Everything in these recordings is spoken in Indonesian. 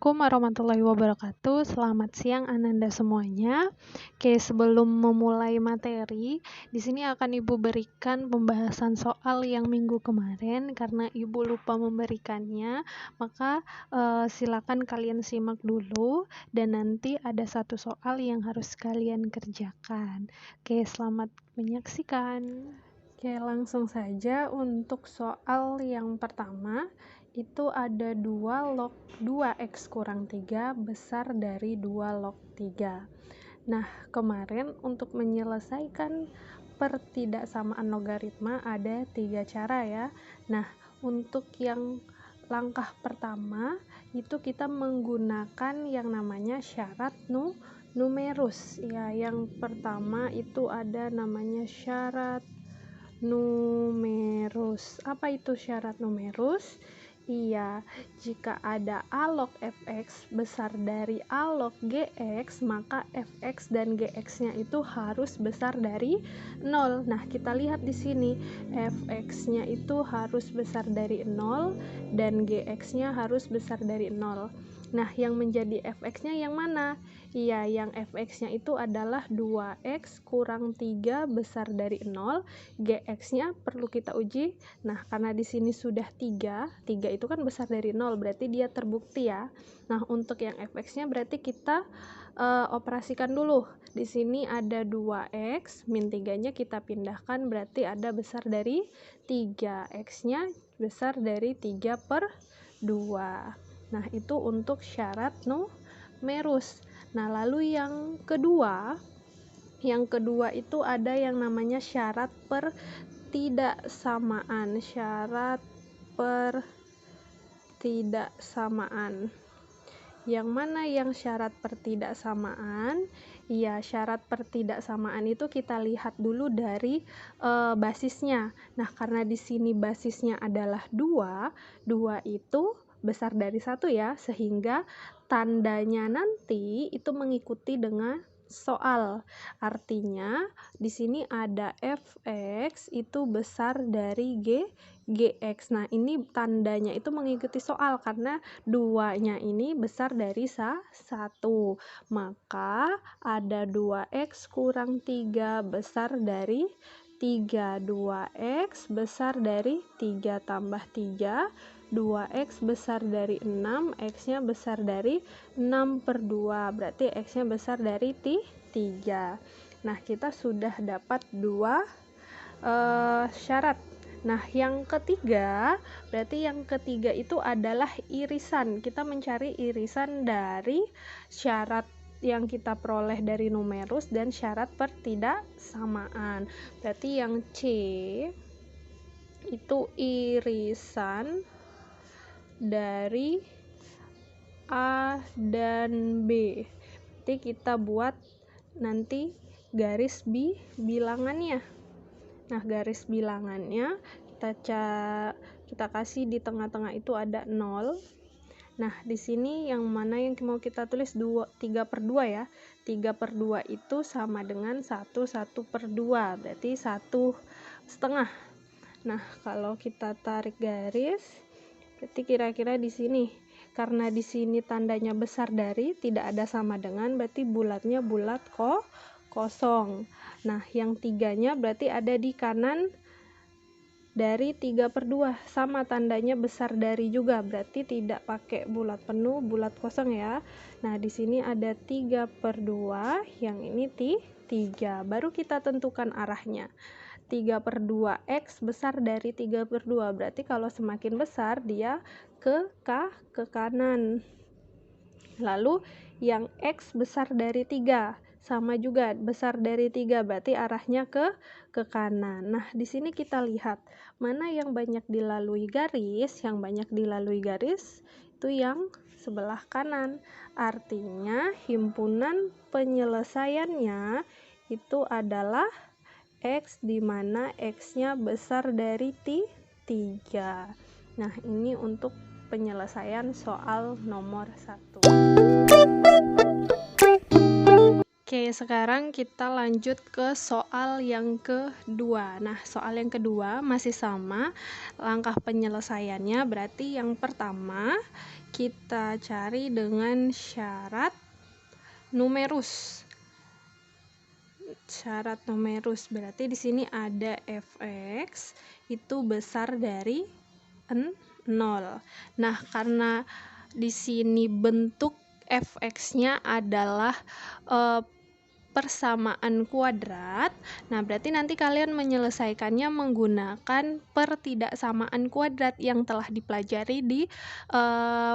Assalamualaikum warahmatullahi wabarakatuh. Selamat siang Ananda semuanya. Oke, sebelum memulai materi, di sini akan Ibu berikan pembahasan soal yang minggu kemarin karena Ibu lupa memberikannya, maka silakan kalian simak dulu dan nanti ada satu soal yang harus kalian kerjakan. Oke, selamat menyaksikan. Oke, langsung saja untuk soal yang pertama. Itu ada 2 log 2x kurang 3 besar dari 2 log 3. Nah, kemarin untuk menyelesaikan pertidaksamaan logaritma ada 3 cara ya. Nah, untuk yang langkah pertama itu kita menggunakan yang namanya syarat numerus. Ya, yang pertama itu ada namanya syarat numerus. Apa itu syarat numerus? Iya, jika ada A log fx besar dari A log gx, maka fx dan gx-nya itu harus besar dari 0. Nah, kita lihat di sini, fx-nya itu harus besar dari 0 dan gx-nya harus besar dari 0. Nah, yang menjadi fx-nya yang mana? Iya, yang fx-nya itu adalah 2x kurang 3 besar dari 0. Gx-nya perlu kita uji. Nah, karena di sini sudah 3 itu kan besar dari 0, berarti dia terbukti ya. Nah, untuk yang fx-nya berarti kita operasikan dulu. Di sini ada 2x, min 3-nya kita pindahkan, berarti ada besar dari 3. X-nya besar dari 3 per 2. Nah, itu untuk syarat numerus. Nah, lalu yang kedua itu ada yang namanya syarat pertidaksamaan. Syarat pertidaksamaan. Yang mana yang syarat pertidaksamaan? Iya, syarat pertidaksamaan itu kita lihat dulu dari basisnya. Nah, karena di sini basisnya adalah 2 itu besar dari 1 ya, sehingga tandanya nanti itu mengikuti dengan soal. Artinya di sini ada fx itu besar dari gx. Nah, ini tandanya itu mengikuti soal karena 2-nya ini besar dari 1. Maka ada 2x kurang 3 besar dari 3. 2x besar dari 3 tambah 3. 2x besar dari 6, x-nya besar dari 6 per 2, berarti x-nya besar dari 3. Nah, kita sudah dapat 2 syarat. Nah, yang ketiga, berarti yang ketiga itu adalah irisan. Kita mencari irisan dari syarat yang kita peroleh dari numerus dan syarat pertidaksamaan. Berarti yang C itu irisan dari A dan B. Jadi kita buat nanti garis bilangannya. Nah, garis bilangannya kita kasih di tengah-tengah itu ada 0. Nah, di sini yang mana yang mau kita tulis 3 per 2 ya. 3 per 2 itu sama dengan 1 per 2, berarti 1,5. Nah, kalau kita tarik garis, berarti kira-kira di sini. Karena di sini tandanya besar dari, tidak ada sama dengan, berarti bulatnya bulat kosong. Nah, yang 3-nya berarti ada di kanan dari 3 per 2, sama tandanya besar dari juga, berarti tidak pakai bulat penuh, bulat kosong ya. Nah, di sini ada 3 per 2, yang ini 3, baru kita tentukan arahnya. 3 per 2 x besar dari 3 per 2, berarti kalau semakin besar dia ke kanan. Lalu yang x besar dari 3 sama juga besar dari 3, berarti arahnya ke kanan. Nah, di sini kita lihat mana yang banyak dilalui garis. Yang banyak dilalui garis itu yang sebelah kanan. Artinya himpunan penyelesaiannya itu adalah x, di mana x-nya besar dari 3. Nah, ini untuk penyelesaian soal nomor 1. Oke, sekarang kita lanjut ke soal yang kedua. Nah, soal yang kedua masih sama. Langkah penyelesaiannya berarti yang pertama kita cari dengan syarat numerus. Syarat numerus berarti di sini ada fx itu besar dari 0. Nah, karena di sini bentuk fx-nya adalah persamaan kuadrat. Nah, berarti nanti kalian menyelesaikannya menggunakan pertidaksamaan kuadrat yang telah dipelajari di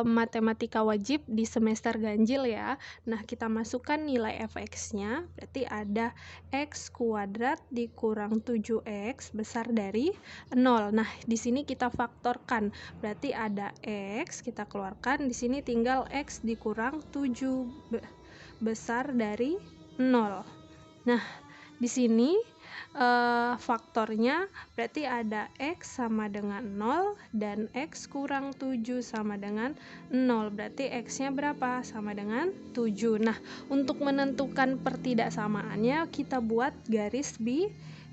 matematika wajib di semester ganjil ya. Nah, kita masukkan nilai fx-nya, berarti ada x kuadrat dikurang 7x besar dari 0. Nah, di sini kita faktorkan, berarti ada x, kita keluarkan, di sini tinggal x dikurang 7 besar dari 0. Nah, di sini faktornya berarti ada x sama dengan 0 dan x kurang 7 sama dengan 0. Berarti x-nya berapa? Sama dengan 7. Nah, untuk menentukan pertidaksamaannya kita buat garis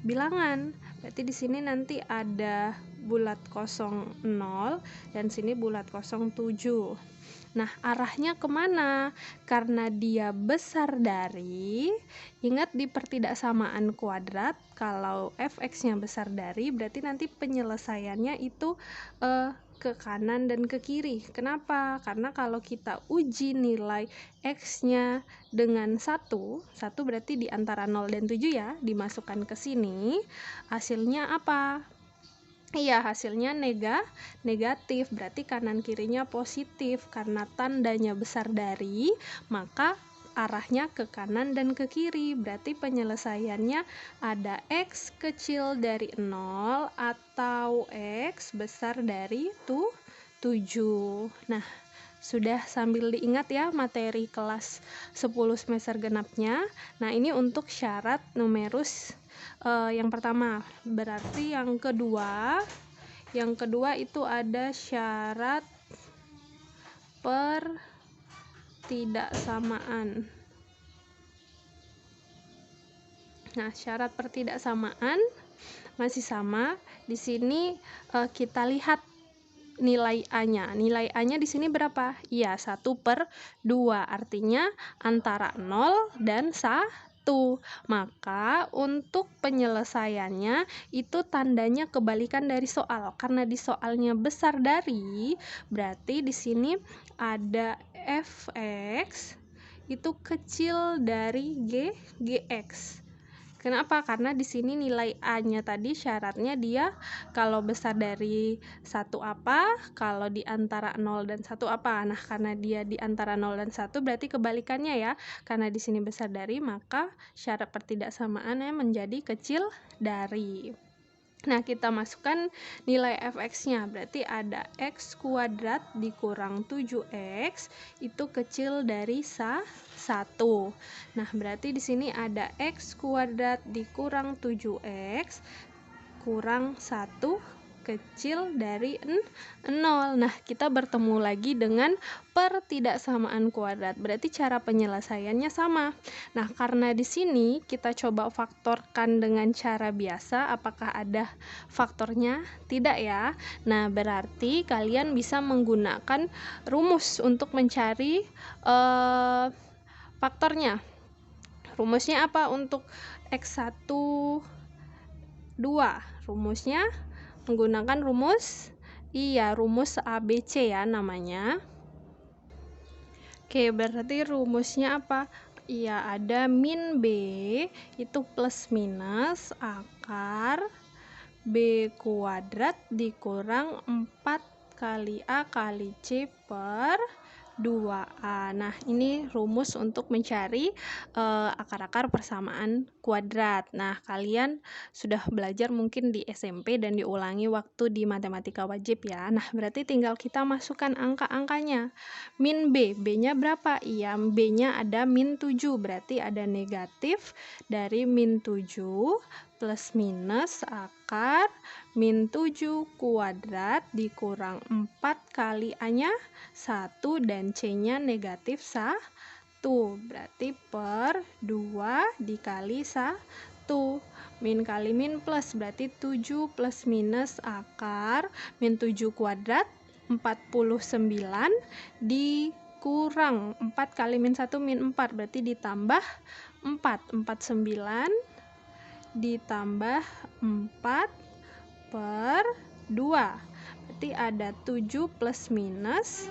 bilangan. Berarti di sini nanti ada bulat kosong 0 dan sini bulat kosong 7. Nah, arahnya kemana? Karena dia besar dari, ingat di pertidaksamaan kuadrat, kalau fx-nya besar dari, berarti nanti penyelesaiannya itu ke kanan dan ke kiri. Kenapa? Karena kalau kita uji nilai x-nya dengan 1 berarti di antara 0 dan 7 ya, dimasukkan ke sini, hasilnya apa? Iya, hasilnya negatif, berarti kanan kirinya positif. Karena tandanya besar dari, maka arahnya ke kanan dan ke kiri. Berarti penyelesaiannya ada x kecil dari 0 atau x besar dari 7. Nah, sudah sambil diingat ya materi kelas 10 semester genapnya. Nah, ini untuk syarat numerus yang pertama. Berarti yang kedua itu ada syarat pertidaksamaan. Nah, syarat pertidaksamaan masih sama. Di sini kita lihat nilai A-nya. Nilai A-nya di sini berapa? Iya, 1/2. Artinya antara 0 dan 1. Maka untuk penyelesaiannya itu tandanya kebalikan dari soal. Karena di soalnya besar dari, berarti di sini ada fx itu kecil dari gx. Kenapa? Karena di sini nilai A-nya tadi syaratnya dia kalau besar dari 1 apa, kalau di antara 0 dan 1 apa. Nah, karena dia di antara 0 dan 1 berarti kebalikannya ya. Karena di sini besar dari, maka syarat pertidaksamaannya menjadi kecil dari. Nah, kita masukkan nilai fx-nya, berarti ada x kuadrat dikurang 7x itu kecil dari 1. Nah, berarti di sini ada x kuadrat dikurang 7x kurang 1 kecil dari 0. Nah, kita bertemu lagi dengan pertidaksamaan kuadrat. Berarti cara penyelesaiannya sama. Nah, karena di sini kita coba faktorkan dengan cara biasa, apakah ada faktornya? Tidak ya. Nah, berarti kalian bisa menggunakan rumus untuk mencari faktornya. Rumusnya apa untuk x1 2? Rumusnya menggunakan rumus ABC ya namanya. Oke, berarti rumusnya apa? Iya, ada min B itu plus minus akar B kuadrat dikurang 4 kali A kali C per 2A. Nah, ini rumus untuk mencari akar-akar persamaan kuadrat. Nah, kalian sudah belajar mungkin di SMP dan diulangi waktu di matematika wajib ya. Nah, berarti tinggal kita masukkan angka-angkanya. Min B, B-nya berapa? Iya, B-nya ada min 7, berarti ada negatif dari min 7 plus minus akar min 7 kuadrat dikurang 4 kali A-nya 1 dan C-nya negatif 1. berarti per 2 dikali 1. Min kali min plus, berarti 7 plus minus akar min 7 kuadrat 49 dikurang 4 kali min 1 min 4, berarti ditambah 4. 49 ditambah 4 per 2, berarti ada 7 plus minus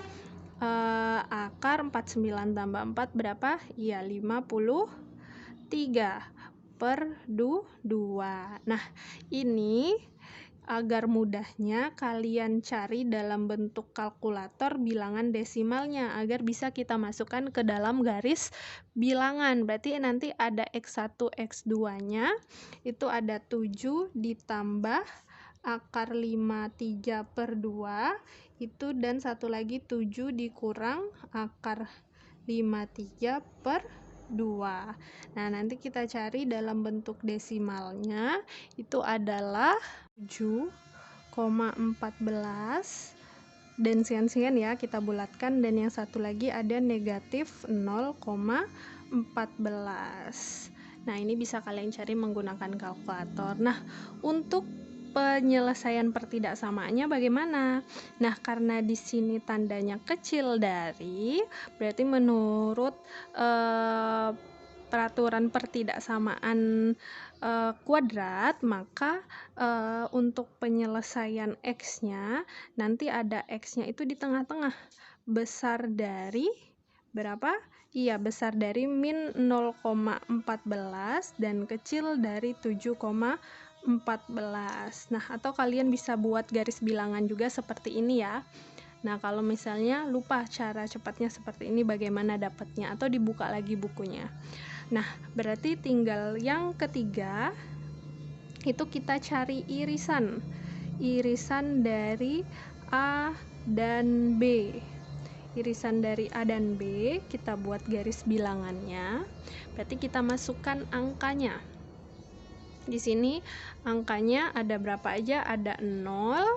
akar 49 tambah 4 berapa? Iya, 53 per 2. Nah, ini agar mudahnya kalian cari dalam bentuk kalkulator bilangan desimalnya agar bisa kita masukkan ke dalam garis bilangan. Berarti nanti ada X1, X2-nya itu ada 7 ditambah akar 53 per 2 itu, dan satu lagi 7 dikurang akar 53 per 2. Nah, nanti kita cari dalam bentuk desimalnya itu adalah 7,14 dan sekian-sekian ya, kita bulatkan, dan yang satu lagi ada negatif 0,14. Nah, ini bisa kalian cari menggunakan kalkulator. Nah, untuk penyelesaian pertidaksamaannya bagaimana? Nah, karena di sini tandanya kecil dari, berarti menurut peraturan pertidaksamaan kuadrat, maka untuk penyelesaian X-nya nanti ada X-nya itu di tengah-tengah, besar dari berapa? Iya, besar dari min 0,14 dan kecil dari 7,14. Nah, atau kalian bisa buat garis bilangan juga seperti ini ya. Nah, kalau misalnya lupa cara cepatnya seperti ini, bagaimana dapatnya, atau dibuka lagi bukunya. Nah, berarti tinggal yang ketiga itu kita cari irisan dari A dan B. Irisan dari A dan B, kita buat garis bilangannya. Berarti kita masukkan angkanya. Di sini angkanya ada berapa aja? Ada 0.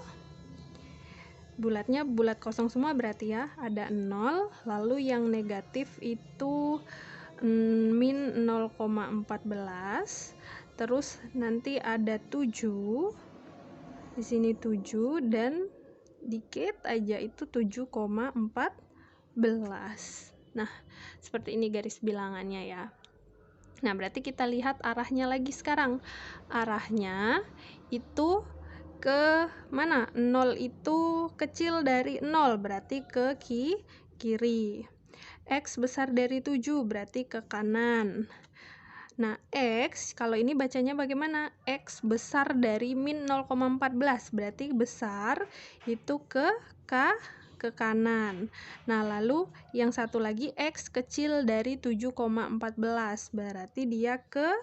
Bulatnya bulat kosong semua berarti ya. Ada 0, lalu yang negatif itu min 0,14. Terus nanti ada 7. Di sini 7 dan dikit aja itu 7,14. Nah, seperti ini garis bilangannya ya. Nah, berarti kita lihat arahnya lagi sekarang. Arahnya itu ke mana? 0 itu kecil dari 0, berarti ke kiri. X besar dari 7, berarti ke kanan. Nah, X, kalau ini bacanya bagaimana? X besar dari min 0,14, berarti besar itu ke kanan. Nah, lalu yang satu lagi X kecil dari 7,14, berarti dia ke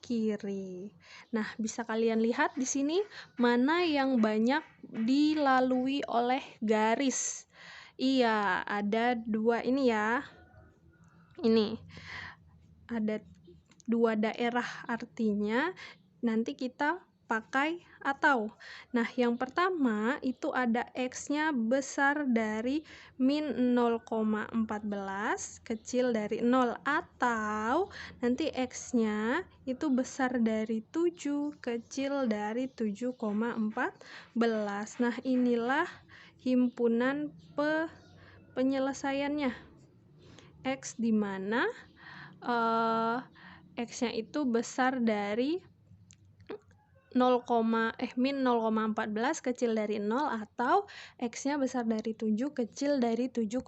kiri. Nah, bisa kalian lihat di sini mana yang banyak dilalui oleh garis. Iya, ada 2 ini ya. Ini ada 2 daerah, artinya nanti kita pakai atau. Nah, yang pertama itu ada X-nya besar dari min 0,14 kecil dari 0, atau nanti X-nya itu besar dari 7 kecil dari 7,14. Nah, inilah himpunan penyelesaiannya. X di mana X-nya itu besar dari min 0,14 kecil dari 0, atau X-nya besar dari 7 kecil dari 7,14.